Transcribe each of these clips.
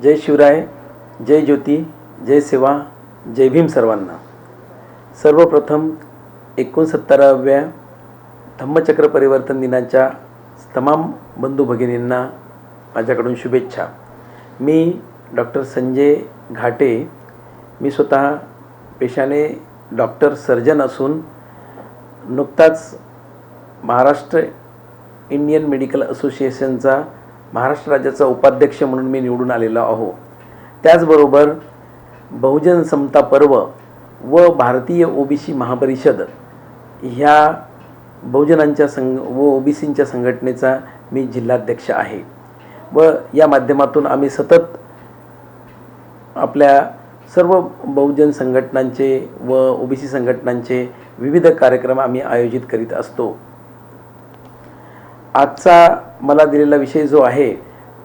जय शिवराय, जय ज्योती, जय सेवा, जय भीम सर्वांना. सर्वप्रथम 69व्या धम्मचक्र परिवर्तन दिनाच्या तमाम बंधू भगिनींना माझ्याकडून शुभेच्छा. मी डॉक्टर संजय घाटे. मी स्वतः पेशाने डॉक्टर सर्जन असून नुकताच महाराष्ट्र इंडियन मेडिकल असोसिएशनचा महाराष्ट्र राज्याचा उपाध्यक्ष म्हणून मी निवडून आलेलो आहो. त्याचबरोबर बहुजन समता पर्व व भारतीय ओबीसी महापरिषद ह्या बहुजनांच्या व ओबीसींच्या संघटनेचा मी जिल्हाध्यक्ष आहे व या माध्यमातून आम्ही सतत आपल्या सर्व बहुजन संघटनांचे व ओबीसी संघटनांचे विविध कार्यक्रम आम्ही आयोजित करीत असतो. आजचा मला दिलेला विषय जो आहे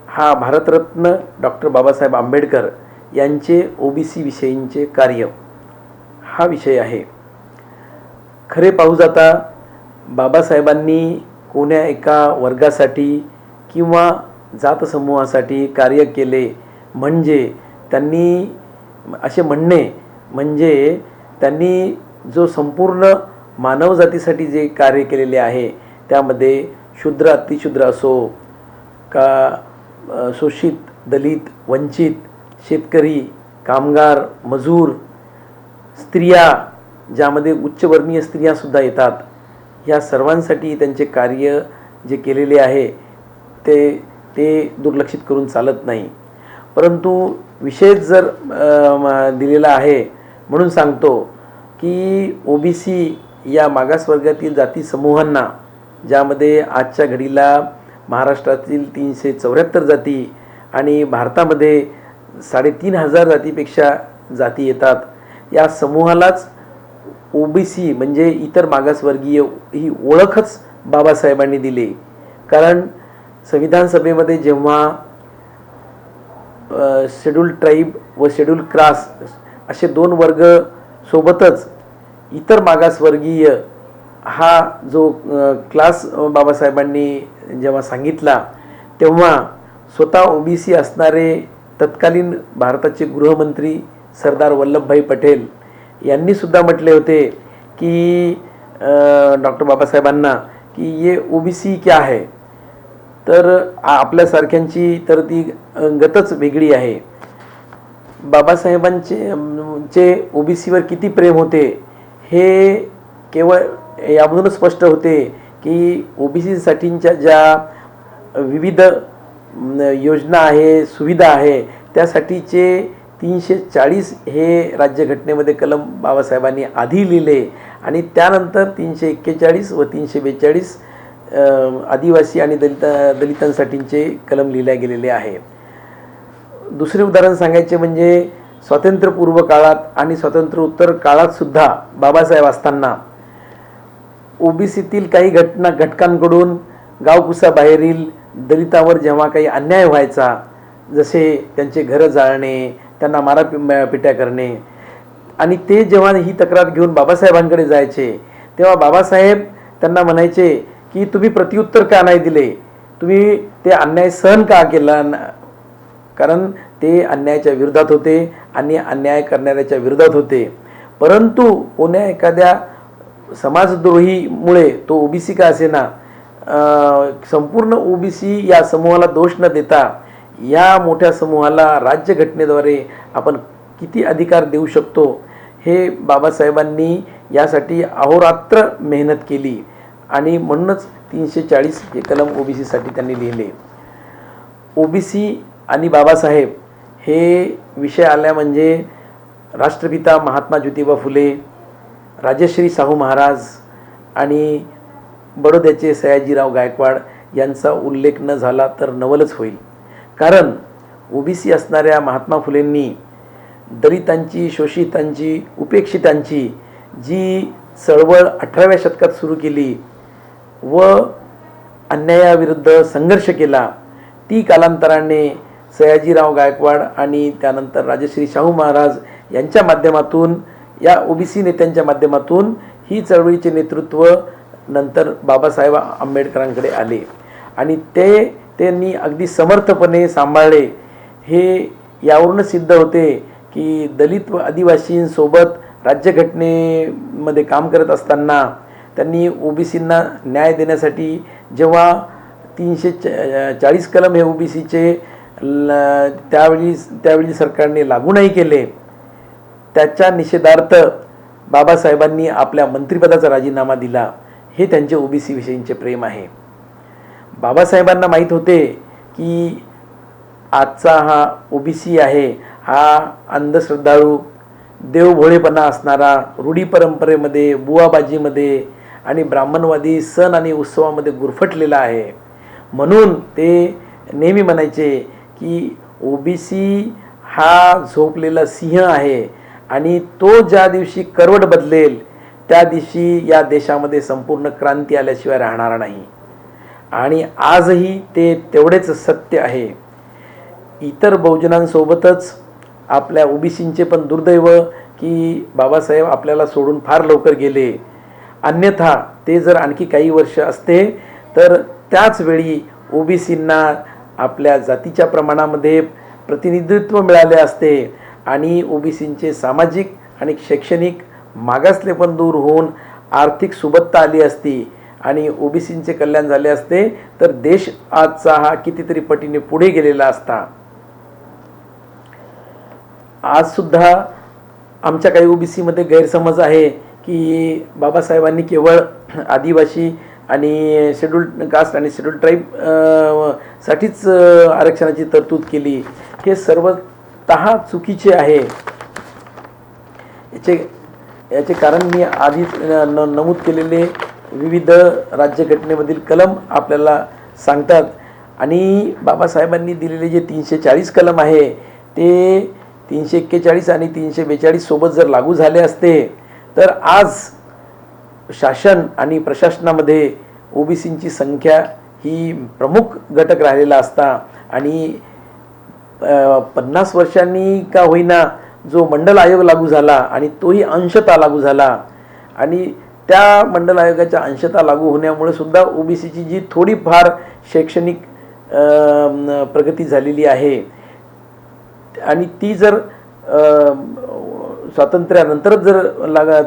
हा भारतरत्न डॉक्टर बाबासाहेब आंबेडकर यांचे ओबीसी विषयींचे कार्य हा विषय आहे. खरे पाहू जाता बाबासाहेबांनी कोण्या एका वर्गासाठी किंवा जात समूहासाठी कार्य केले म्हणजे त्यांनी असे म्हणणे म्हणजे त्यांनी जो संपूर्ण मानवजातीसाठी जे कार्य केलेले आहे त्यामध्ये शूद्र अतिशूद्र असो का शोषित दलित वंचित शेतकरी कामगार मजूर स्त्रिया ज्यामध्ये उच्चवर्णीय स्त्रियासुद्धा येतात ह्या सर्वांसाठी त्यांचे कार्य जे केलेले आहे ते दुर्लक्षित करून चालत नाही. परंतु विशेष जर दिलेला आहे म्हणून सांगतो की ओबीसी या मागासवर्गातील जाती समूहांना ज्यामध्ये आजच्या घडीला महाराष्ट्रातील 374 जाती आणि भारतामध्ये 3500 जातीपेक्षा जाती येतात. या समूहालाच ओबीसी म्हणजे इतर मागासवर्गीय ही ओळखच बाबासाहेबांनी दिली. कारण संविधान सभेमध्ये जेव्हा शेड्यूल्ड ट्राईब व शेड्यूल्ड कास्ट असे दोन वर्ग सोबतच इतर मागासवर्गीय हा जो क्लास बाबासाहेबांनी जेव्हा सांगितला तेव्हा स्वतः ओबीसी असणारे तत्कालीन भारताचे गृहमंत्री सरदार वल्लभभाई पटेल यांनीसुद्धा म्हटले होते की डॉक्टर बाबासाहेबांना की ये ओबीसी क्या है. तर आपल्यासारख्यांची तर ती गतच वेगळी आहे. बाबासाहेबांचे ओबीसीवर किती प्रेम होते हे केवळ यामधूनच स्पष्ट होते की ओबीसीसाठींच्या ज्या विविध योजना आहे सुविधा आहे त्यासाठीचे 340 हे राज्यघटनेमध्ये कलम बाबासाहेबांनी आधी लिहिले आणि त्यानंतर 341 व 342 आदिवासी आणि दलितांसाठींचे कलम लिहिले गेलेले आहे. दुसरे उदाहरण सांगायचे म्हणजे स्वातंत्र्यपूर्व काळात आणि स्वातंत्र्योत्तर काळातसुद्धा बाबासाहेब असताना ओबीसीतील काही घटकांकडून गावकुसाबाहेरील दलितावर जेव्हा काही अन्याय व्हायचा जसे त्यांचे घरं जाळणे त्यांना मारापिट्या करणे आणि ते जेव्हा ही तक्रार घेऊन बाबासाहेबांकडे जायचे तेव्हा बाबासाहेब त्यांना म्हणायचे की तुम्ही प्रत्युत्तर का नाही दिले, तुम्ही ते अन्याय सहन का केला. कारण ते अन्यायाच्या विरोधात होते आणि अन्याय करणाऱ्याच्या विरोधात होते. परंतु कोण्या एखाद्या समाजद्रोहीमुळे तो ओबीसी का असेना संपूर्ण ओबीसी या समूहाला दोष न देता या मोठ्या समूहाला राज्यघटनेद्वारे आपण किती अधिकार देऊ शकतो हे बाबासाहेबांनी यासाठी अहोरात्र मेहनत केली आणि म्हणूनच 340 हे कलम ओबीसीसाठी त्यांनी लिहिले. ओबीसी आणि बाबासाहेब हे विषय आल्या म्हणजे राष्ट्रपिता महात्मा ज्योतिबा फुले राजश्री शाहू महाराज आणि बडोद्याचे सयाजीराव गायकवाड यांचा उल्लेख न झाला तर नवलच होईल. कारण ओबीसी असणाऱ्या महात्मा फुलेंनी दलितांची शोषितांची उपेक्षितांची जी चळवळ 18व्या शतकात सुरू केली व अन्यायाविरुद्ध संघर्ष केला ती कालांतराने सयाजीराव गायकवाड आणि त्यानंतर राजश्री शाहू महाराज यांच्या माध्यमातून या ओबीसी नेत्यांच्या माध्यमातून ही चळवळीचे नेतृत्व नंतर बाबासाहेब आंबेडकरांकडे आले आणि त्यांनी अगदी समर्थपणे सांभाळले. हे यावरूनच सिद्ध होते की दलित व आदिवासींसोबत राज्यघटनेमध्ये काम करत असताना त्यांनी ओबीसींना न्याय देण्यासाठी जेव्हा 340 कलम हे ओबीसीचे त्यावेळी सरकारने लागू नाही केले, त्याच्या निषेधार्थ बाबासाहेबांनी आपल्या मंत्रिपदाचा राजीनामा दिला. हे त्यांचे ओबीसी विषयींचे प्रेम आहे. बाबासाहेबांना माहीत होते की आजचा हा ओबीसी आहे हा अंधश्रद्धाळू, देवभोळेपणा असणारा, रूढी परंपरेमध्ये, बुवाबाजीमध्ये आणि ब्राह्मणवादी सण आणि उत्सवामध्ये गुरफटलेला आहे. म्हणून ते नेहमी म्हणायचे की ओबीसी हा झोपलेला सिंह आहे आणि तो ज्या दिवशी करवट बदलेल त्या दिवशी या देशामध्ये संपूर्ण क्रांती आल्याशिवाय राहणार नाही. आणि आजही ते तेवढेच सत्य आहे. इतर बहुजनांसोबतच आपल्या ओबीसींचे पण दुर्दैव की बाबासाहेब आपल्याला सोडून फार लवकर गेले. अन्यथा ते जर आणखी काही वर्ष असते तर त्याच वेळी ओबीसींना आपल्या जातीच्या प्रमाणामध्ये प्रतिनिधित्व मिळाले असते आणि ओबीसींचे सामाजिक आणि शैक्षणिक मागासले पण दूर होऊन आर्थिक सुबत्ता आली असती आणि ओबीसींचे कल्याण झाले असते तर देश आजचा हा कितीतरी पटीने पुढे गेलेला असता. आज सुद्धा आमच्या काही ओबीसीमध्ये गैरसमज आहे की बाबासाहेबांनी केवळ आदिवासी आणि शेड्यूल्ड कास्ट आणि शेड्यूल्ड ट्राईब साठीच आरक्षणाची तरतूद केली. हे सर्वतः चुकीचे आहे. याचे कारण मी आधीच नमूद केलेले विविध राज्यघटनेमधील कलम आपल्याला सांगतात. आणि बाबासाहेबांनी दिलेले जे 340 कलम आहे ते 341 आणि 342 सोबत जर लागू झाले असते तर आज शासन आणि प्रशासनामध्ये ओबीसींची संख्या ही प्रमुख घटक राहिलेला असता. आणि 50 वर्षांनी का होईना जो मंडल आयोग लागू झाला आणि तोही अंशतः लागू झाला आणि त्या मंडल आयोगाच्या अंशतः लागू होण्यामुळे सुद्धा ओबीसीची जी थोडीफार शैक्षणिक प्रगती झालेली आहे आणि ती जर स्वातंत्र्यानंतरच जर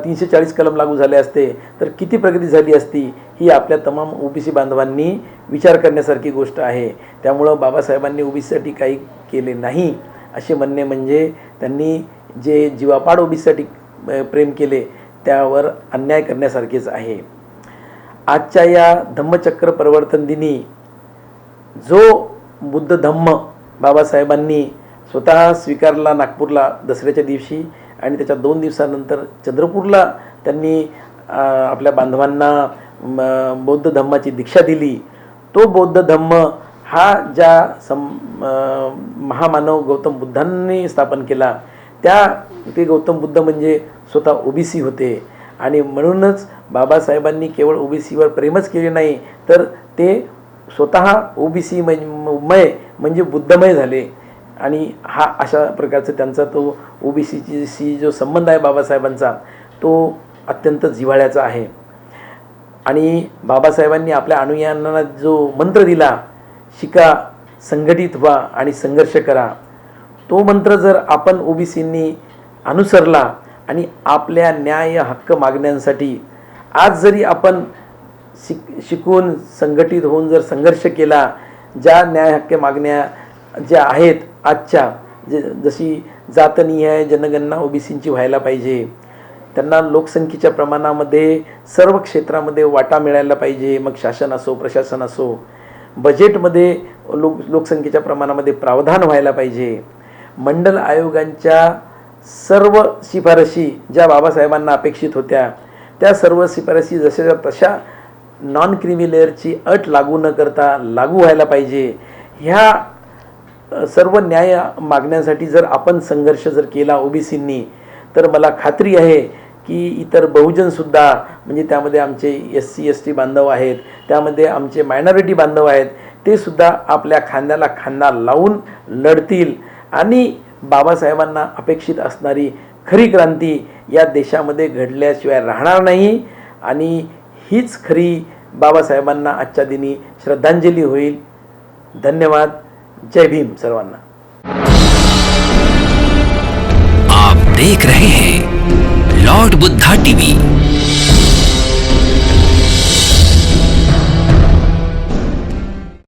340 कलम लागू झाले असते तर किती प्रगती झाली असती ही आपल्या तमाम ओबीसी बांधवांनी विचार करण्यासारखी गोष्ट आहे. त्यामुळं बाबासाहेबांनी ओबीसीसाठी काही केले नाही असे म्हणणे म्हणजे त्यांनी जे जीवापाड ओबीसीसाठी प्रेम केले त्यावर अन्याय करण्यासारखेच आहे. आजच्या या धम्मचक्र परिवर्तन दिनी जो बुद्ध धम्म बाबासाहेबांनी स्वतः स्वीकारला नागपूरला दसऱ्याच्या दिवशी आणि त्याच्या 2 दिवसानंतर चंद्रपूरला त्यांनी आपल्या बांधवांना बौद्ध धम्माची दीक्षा दिली. तो बौद्ध धम्म हा ज्या महामानव गौतम बुद्धांनी स्थापन केला ते गौतम बुद्ध म्हणजे स्वतः ओबीसी होते. आणि म्हणूनच बाबासाहेबांनी केवळ ओबीसीवर प्रेमच केले नाही तर ते स्वतः ओबीसी मय म्हणजे बुद्धमय झाले. आणि हा अशा प्रकारचा त्यांचा तो ओबीसीची जो संबंध आहे बाबासाहेबांचा तो अत्यंत जिव्हाळ्याचा आहे. आणि बाबासाहेबांनी आपल्या अनुयायांना जो मंत्र दिला, शिका, संघटित व्हा आणि संघर्ष करा, तो मंत्र जर आपण ओबीसींनी अनुसरला आणि आपल्या न्याय हक्क मागण्यांसाठी आज जरी आपण शिकून संघटित होऊन जर संघर्ष केला, ज्या न्याय हक्क मागण्या ज्या आहेत आजच्या जशी जातनीय जनगणना ओबीसींची व्हायला पाहिजे, त्यांना लोकसंख्येच्या प्रमाणामध्ये सर्व क्षेत्रामध्ये वाटा मिळायला पाहिजे, मग शासन असो प्रशासन असो, बजेटमध्ये लोकसंख्येच्या प्रमाणामध्ये प्रावधान व्हायला पाहिजे, मंडल आयोगांच्या सर्व शिफारशी ज्या बाबासाहेबांना अपेक्षित होत्या त्या सर्व शिफारशी जशाच्या तशा नॉन क्रिमी लेअरची अट लागू न करता लागू व्हायला पाहिजे. ह्या सर्व न्याय मागण्यासाठी जर आपण संघर्ष जर केला ओबीसींनी तर मला खात्री आहे की इतर बहुजनसुद्धा म्हणजे त्यामध्ये आमचे SC ST बांधव आहेत, त्यामध्ये आमचे मायनॉरिटी बांधव आहेत, ते सुद्धा आपल्या खांद्याला खांदा लावून लढतील आणि बाबासाहेबांना अपेक्षित असणारी खरी क्रांती या देशामध्ये घडल्याशिवाय राहणार नाही. आणि हीच खरी बाबासाहेबांना आजच्या दिनी श्रद्धांजली होईल. धन्यवाद. जय भीम सर्वांना. देख रहे हैं लॉर्ड बुद्धा टीवी।